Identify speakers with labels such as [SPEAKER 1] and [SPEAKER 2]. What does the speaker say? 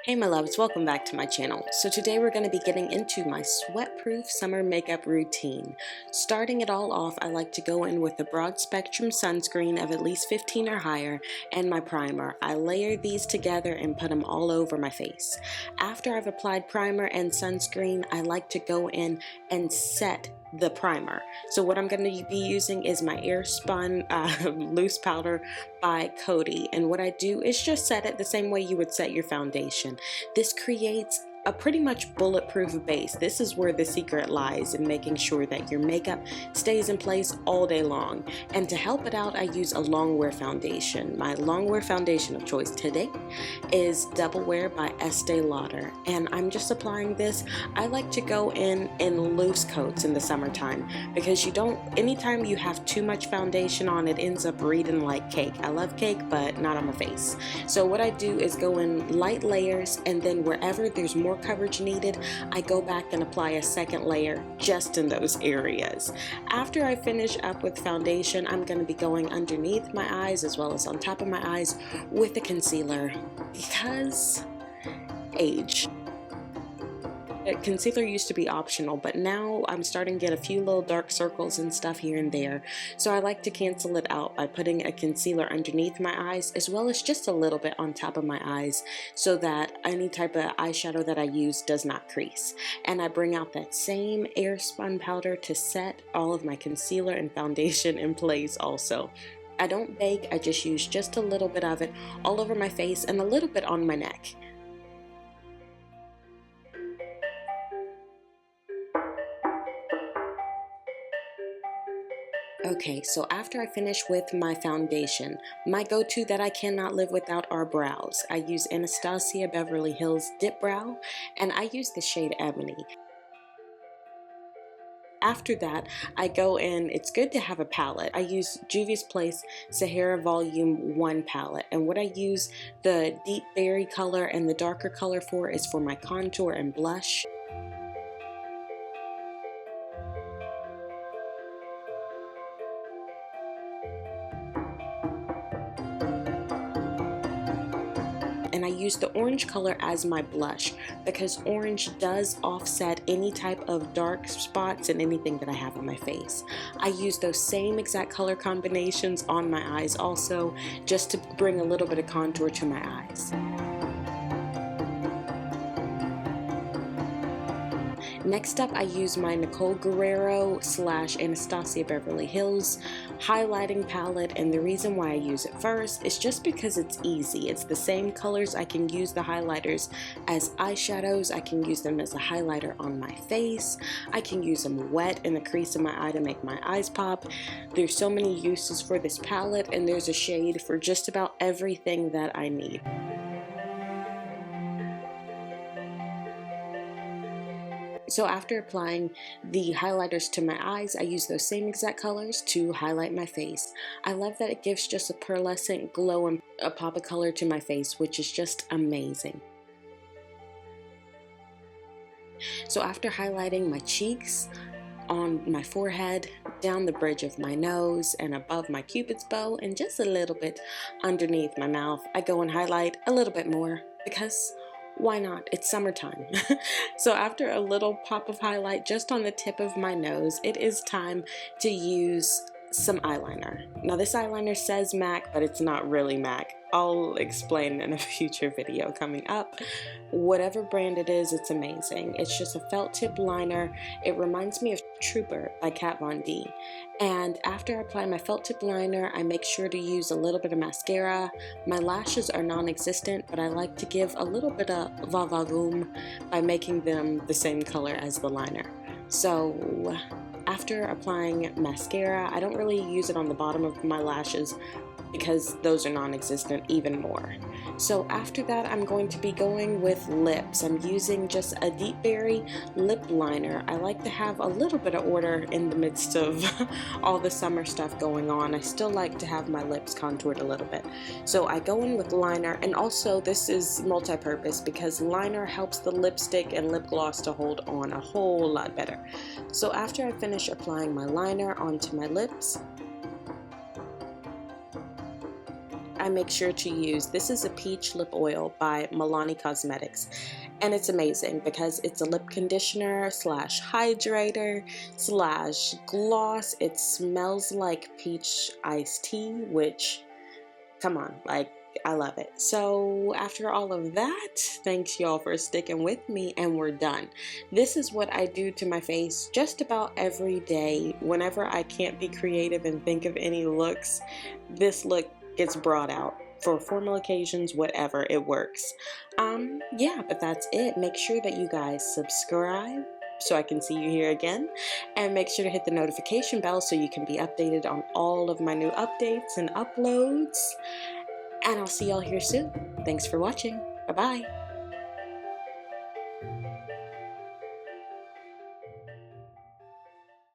[SPEAKER 1] Hey my loves, welcome back to my channel. So today we're going to be getting into my sweat-proof summer makeup routine. Starting it all off, I like to go in with a broad spectrum sunscreen of at least 15 or higher and my primer. I layer these together and put them all over my face. After I've applied primer and sunscreen, I like to go in and set the primer. So what I'm going to be using is my Airspun loose powder by Coty, and what I do is just set it the same way you would set your foundation. This creates a pretty much bulletproof base. This is where the secret lies in making sure that your makeup stays in place all day long. And to help it out, I use a longwear foundation. My longwear foundation of choice today is Double Wear by Estee Lauder, and I'm just applying this. I like to go in loose coats in the summertime because anytime you have too much foundation on, it ends up reading like cake. I love cake, but not on my face. So what I do is go in light layers, and then wherever there's more coverage needed, I go back and apply a second layer just in those areas. After I finish up with foundation, I'm going to be going underneath my eyes as well as on top of my eyes with a concealer because age. Concealer used to be optional, but now I'm starting to get a few little dark circles and stuff here and there, so I like to cancel it out by putting a concealer underneath my eyes as well as just a little bit on top of my eyes so that any type of eyeshadow that I use does not crease. And I bring out that same Airspun powder to set all of my concealer and foundation in place also. I don't bake, I just use just a little bit of it all over my face and a little bit on my neck. Okay, so after I finish with my foundation, my go-to that I cannot live without are brows. I use Anastasia Beverly Hills Dip Brow, and I use the shade Ebony. After that, I go in, it's good to have a palette. I use Juvia's Place Sahara Volume 1 palette, and what I use the deep berry color and the darker color for is for my contour and blush. And I use the orange color as my blush because orange does offset any type of dark spots and anything that I have on my face. I use those same exact color combinations on my eyes also, just to bring a little bit of contour to my eyes. Next up, I use my Nicole Guerrero / Anastasia Beverly Hills highlighting palette, and the reason why I use it first is just because it's easy. It's the same colors. I can use the highlighters as eyeshadows. I can use them as a highlighter on my face. I can use them wet in the crease of my eye to make my eyes pop. There's so many uses for this palette, and there's a shade for just about everything that I need. So after applying the highlighters to my eyes, I use those same exact colors to highlight my face. I love that it gives just a pearlescent glow and a pop of color to my face, which is just amazing. So after highlighting my cheeks, on my forehead, down the bridge of my nose, and above my cupid's bow, and just a little bit underneath my mouth, I go and highlight a little bit more because why not? It's summertime. So after a little pop of highlight just on the tip of my nose, it is time to use some eyeliner. Now this eyeliner says MAC, but it's not really MAC. I'll explain in a future video coming up. Whatever brand it is, it's amazing. It's just a felt tip liner. It reminds me of Trooper by Kat Von D. And after I apply my felt tip liner, I make sure to use a little bit of mascara. My lashes are non-existent, but I like to give a little bit of va-va-voom by making them the same color as the liner. So after applying mascara, I don't really use it on the bottom of my lashes because those are non-existent even more. So after that, I'm going to be going with lips. I'm using just a deep berry lip liner. I like to have a little bit of order in the midst of all the summer stuff going on. I still like to have my lips contoured a little bit. So I go in with liner, and also this is multi-purpose because liner helps the lipstick and lip gloss to hold on a whole lot better. So after I finish applying my liner onto my lips, I make sure to use, this is a peach lip oil by Milani Cosmetics. And it's amazing because it's a lip conditioner slash hydrator slash gloss. It smells like peach iced tea, which, come on, like, I love it. So after all of that, thanks y'all for sticking with me, and we're done. This is what I do to my face just about every day. Whenever I can't be creative and think of any looks, this look gets brought out. For formal occasions, whatever, it works. Yeah, but that's it. Make sure that you guys subscribe so I can see you here again, and make sure to hit the notification bell so you can be updated on all of my new updates and uploads. And I'll see y'all here soon. Thanks for watching. Bye-bye.